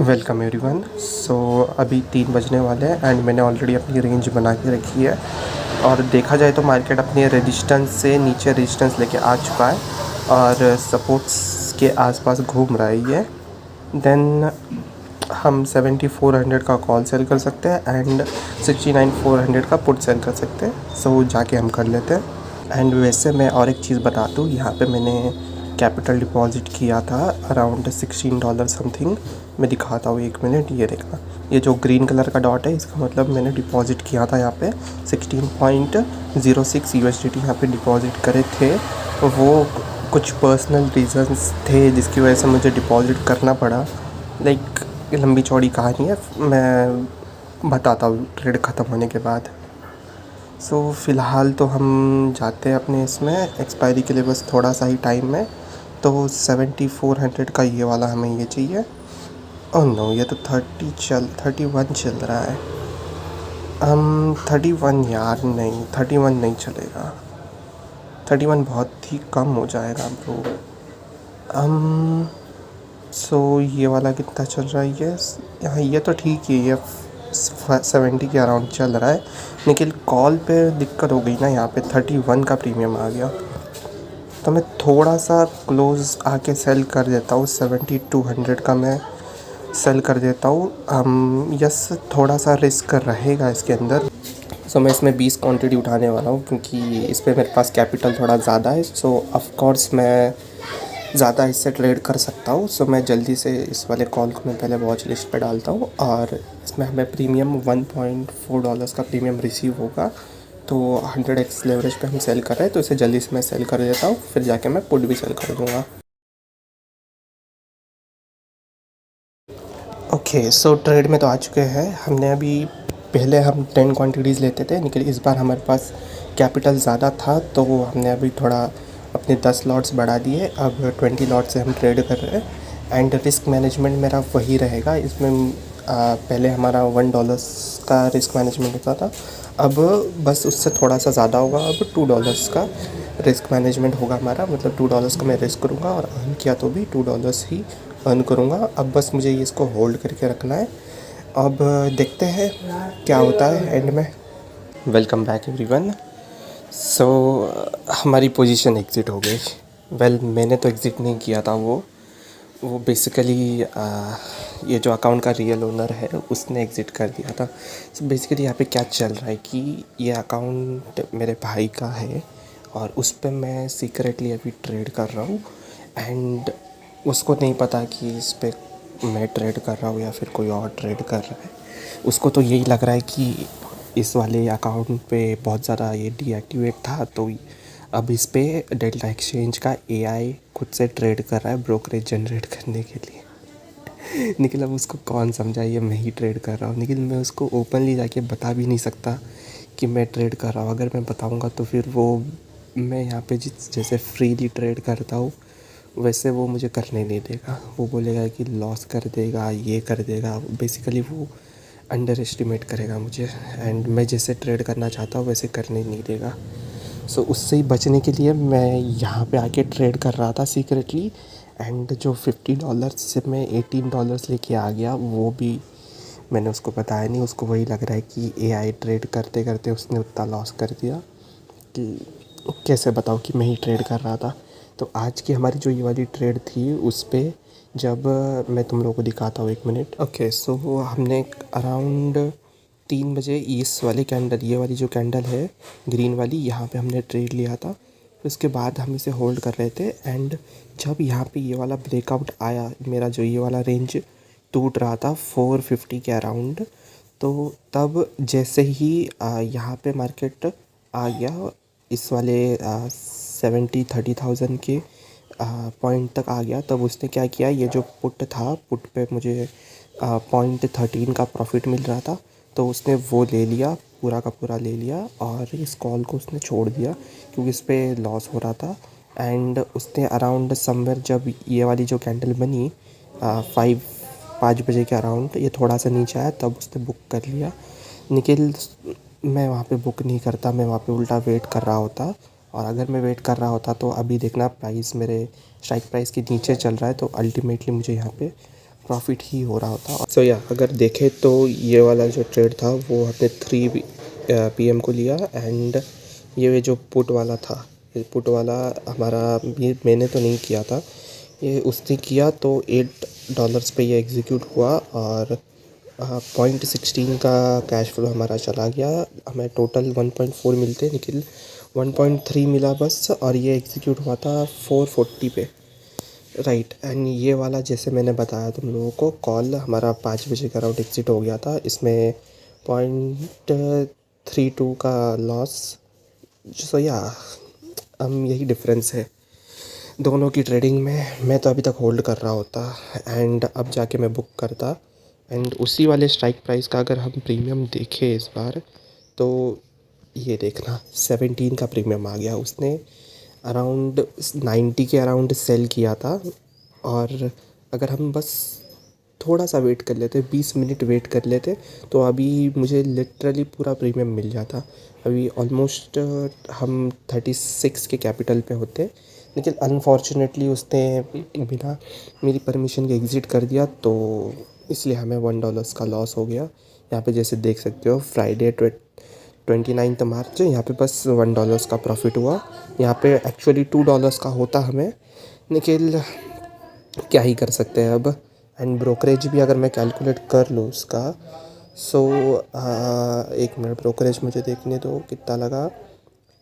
Welcome everyone. सो अभी 3 बजने वाले हैं एंड मैंने ऑलरेडी अपनी रेंज बना के रखी है और देखा जाए तो मार्केट अपनी रेजिस्टेंस से नीचे रेजिस्टेंस लेके आ चुका है और सपोर्ट्स के आसपास घूम रहा है ये। देन हम 7400 का कॉल सेल कर सकते हैं एंड 69400 का पुट सेल कर सकते हैं। सो जाके हम कर लेते हैं। एंड वैसे मैं और एक चीज़ बता दूँ, यहाँ पे मैंने कैपिटल डिपॉजिट किया था अराउंड $16 समथिंग। मैं दिखाता हूँ, 1 मिनट। ये देखना, ये जो ग्रीन कलर का डॉट है इसका मतलब मैंने डिपॉजिट किया था यहाँ पे 16.06 USDT यहाँ पे डिपॉजिट करे थे। वो कुछ पर्सनल रीजंस थे जिसकी वजह से मुझे डिपॉजिट करना पड़ा। लाइक लंबी चौड़ी कहानी है, मैं बताता हूँ ट्रेड ख़त्म होने के बाद। सो फ़िलहाल तो हम जाते हैं अपने इसमें एक्सपायरी के लिए, बस थोड़ा सा ही टाइम है। तो 7400 का ये वाला हमें ये चाहिए। ओह नो, ये तो 31 चल रहा है। 31 यार, नहीं 31 नहीं चलेगा। 31 बहुत ही कम हो जाएगा ब्रो। सो ये वाला कितना चल रहा है? ये यहाँ ये तो ठीक है, ये 70 के अराउंड चल रहा है। लेकिन कॉल पे दिक्कत हो गई ना, यहाँ पे 31 का प्रीमियम आ गया। तो मैं थोड़ा सा क्लोज़ आके सेल कर देता हूँ, 7200 का मैं सेल कर देता हूँ। यस, थोड़ा सा रिस्क रहेगा इसके अंदर। सो मैं इसमें 20 क्वांटिटी उठाने वाला हूँ क्योंकि इस पर मेरे पास कैपिटल थोड़ा ज़्यादा है। सो ऑफ कोर्स मैं ज़्यादा इससे ट्रेड कर सकता हूँ। सो मैं जल्दी से इस वाले कॉल को मैं पहले वॉच लिस्ट पे डालता हूँ और इसमें हमें प्रीमियम $1.4 का प्रीमियम रिसीव होगा। तो 100x लेवरेज पे हम सेल कर रहे हैं, तो इसे जल्दी से मैं सेल कर देता हूँ, फिर जाके मैं पुट भी सेल कर दूँगा। ओके, सो ट्रेड में तो आ चुके हैं। हमने अभी पहले हम 10 क्वांटिटीज़ लेते थे, लेकिन इस बार हमारे पास कैपिटल ज़्यादा था तो हमने अभी थोड़ा अपने 10 लॉट्स बढ़ा दिए। अब 20 लॉट से हम ट्रेड कर रहे हैं एंड रिस्क मैनेजमेंट मेरा वही रहेगा। इसमें पहले हमारा $1 का रिस्क मैनेजमेंट होता था, अब बस उससे थोड़ा सा ज़्यादा होगा। अब $2 का रिस्क मैनेजमेंट होगा हमारा, मतलब $2 का मैं रिस्क करूँगा और अर्न किया तो भी $2 ही अर्न करूँगा। अब बस मुझे ये इसको होल्ड करके रखना है। अब देखते हैं क्या होता है एंड में। Welcome back everyone. सो हमारी पोजीशन एग्ज़िट हो गई। मैंने तो एग्ज़िट नहीं किया था, वो बेसिकली ये जो अकाउंट का रियल ओनर है उसने एग्ज़िट कर दिया था। सो बेसिकली यहाँ पे क्या चल रहा है कि ये अकाउंट मेरे भाई का है और उस पर मैं सीक्रेटली अभी ट्रेड कर रहा हूँ एंड उसको नहीं पता कि इस पर मैं ट्रेड कर रहा हूँ या फिर कोई और ट्रेड कर रहा है। उसको तो यही लग रहा है कि इस वाले अकाउंट पे बहुत ज़्यादा ये डीएक्टिवेट था, तो अब इस पे डेल्टा एक्सचेंज का एआई खुद से ट्रेड कर रहा है ब्रोकरेज जनरेट करने के लिए। निखिल, अब उसको कौन समझाए मैं ही ट्रेड कर रहा हूँ। निखिल, मैं उसको ओपनली जाके बता भी नहीं सकता कि मैं ट्रेड कर रहा हूँ। अगर मैं बताऊँगा तो फिर वो, मैं यहाँ पे जैसे फ्रीली ट्रेड करता हूँ वैसे वो मुझे करने नहीं देगा। वो बोलेगा कि लॉस कर देगा, ये कर देगा। बेसिकली वो अंडर एस्टिमेट करेगा मुझे एंड मैं जैसे ट्रेड करना चाहता हूँ वैसे करने नहीं देगा। सो उससे ही बचने के लिए मैं यहाँ पे आके ट्रेड कर रहा था सीक्रेटली एंड जो $50 से मैं $18 लेके आ गया, वो भी मैंने उसको बताया नहीं। उसको वही लग रहा है कि एआई ट्रेड करते करते उसने उतना लॉस कर दिया कि कैसे बताऊँ कि मैं ही ट्रेड कर रहा था। तो आज की हमारी जो ये वाली ट्रेड थी उस पर जब मैं तुम लोगों को दिखाता हूँ, 1 मिनट। ओके, सो हमने अराउंड 3 बजे इस वाले कैंडल, ये वाली जो कैंडल है ग्रीन वाली, यहाँ पे हमने ट्रेड लिया था। उसके बाद हम इसे होल्ड कर रहे थे एंड जब यहाँ पे ये वाला ब्रेकआउट आया, मेरा जो ये वाला रेंज टूट रहा था 450 के अराउंड, तो तब जैसे ही यहाँ पे मार्केट आ गया इस वाले 30,000 के पॉइंट तक आ गया, तब उसने क्या किया, ये जो पुट था, पुट पे मुझे 0.13 का प्रॉफिट मिल रहा था, तो उसने वो ले लिया, पूरा का पूरा ले लिया और इस कॉल को उसने छोड़ दिया क्योंकि इस पर लॉस हो रहा था। एंड उसने अराउंड समवेयर जब ये वाली जो कैंडल बनी 5 बजे के अराउंड, ये थोड़ा सा नीचे आया, तब उसने बुक कर लिया। निखिल, मैं वहाँ पे बुक नहीं करता, मैं वहाँ पे उल्टा वेट कर रहा होता। और अगर मैं वेट कर रहा होता तो अभी देखना प्राइस मेरे स्ट्राइक प्राइस के नीचे चल रहा है, तो अल्टीमेटली मुझे यहाँ पे प्रॉफिट ही हो रहा होता। सो या अगर देखें तो ये वाला जो ट्रेड था वो हमने 3 PM को लिया एंड ये जो पुट वाला था, ये पुट वाला हमारा, ये मैंने तो नहीं किया था, ये उसने किया तो $8 पे ये एग्जीक्यूट हुआ और 0.16 का कैश फ्लो हमारा चला गया। हमें टोटल 1.4 मिलते, निकल 1.3 मिला बस, और ये एग्जीक्यूट हुआ था 440 पे, राइट। एंड ये वाला जैसे मैंने बताया तुम लोगों को, कॉल हमारा 5 बजे का अराउंड एग्जिट हो गया था, इसमें 0.32 का लॉस। सो या हम यही डिफरेंस है दोनों की ट्रेडिंग में। मैं तो अभी तक होल्ड कर रहा होता एंड अब जाके मैं बुक करता, एंड उसी वाले स्ट्राइक प्राइस का अगर हम प्रीमियम देखें इस बार तो ये देखना 17 का प्रीमियम आ गया। उसने अराउंड 90 के अराउंड सेल किया था, और अगर हम बस थोड़ा सा वेट कर लेते, 20 मिनट वेट कर लेते, तो अभी मुझे लिटरली पूरा प्रीमियम मिल जाता। अभी ऑलमोस्ट हम 36 के कैपिटल पे होते, लेकिन अनफॉर्चुनेटली उसने बिना मेरी परमिशन के एग्ज़िट कर दिया, तो इसलिए हमें $1 का लॉस हो गया। यहाँ पे जैसे देख सकते हो फ्राइडे 29 मार्च, यहाँ पे बस $1 का प्रॉफिट हुआ। यहाँ पे एक्चुअली $2 का होता हमें, लेकिन क्या ही कर सकते हैं अब। एंड ब्रोकरेज भी अगर मैं कैलकुलेट कर लूँ उसका, सो एक मिनट, ब्रोकरेज मुझे देखने दो कितना लगा।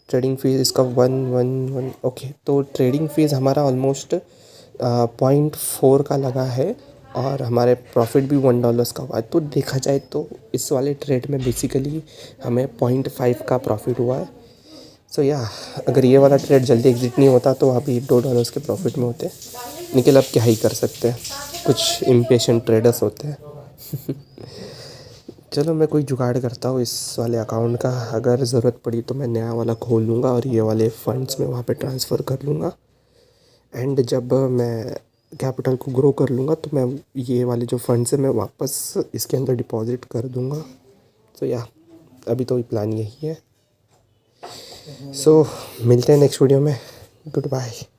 ट्रेडिंग फ़ीस इसका 111, ओके, तो ट्रेडिंग फ़ीस हमारा ऑलमोस्ट 0.4 का लगा है, और हमारे प्रॉफिट भी $1 का हुआ है। तो देखा जाए तो इस वाले ट्रेड में बेसिकली हमें 0.5 का प्रॉफिट हुआ है। सो या अगर ये वाला ट्रेड जल्दी एग्जिट नहीं होता तो अभी $2 के प्रॉफिट में होते, लेकिन अब क्या ही कर सकते हैं, कुछ इम्पेशेंट ट्रेडर्स होते हैं। चलो मैं कोई जुगाड़ करता हूँ इस वाले अकाउंट का, अगर ज़रूरत पड़ी तो मैं नया वाला खोल लूँगा और ये वाले फंड्स में वहाँ पे ट्रांसफ़र कर लूँगा। एंड जब मैं कैपिटल को ग्रो कर लूँगा तो मैं ये वाले जो फंड्स हैं मैं वापस इसके अंदर डिपॉज़िट कर दूँगा। तो या अभी तो प्लान यही है। सो मिलते हैं नेक्स्ट वीडियो में। Good bye.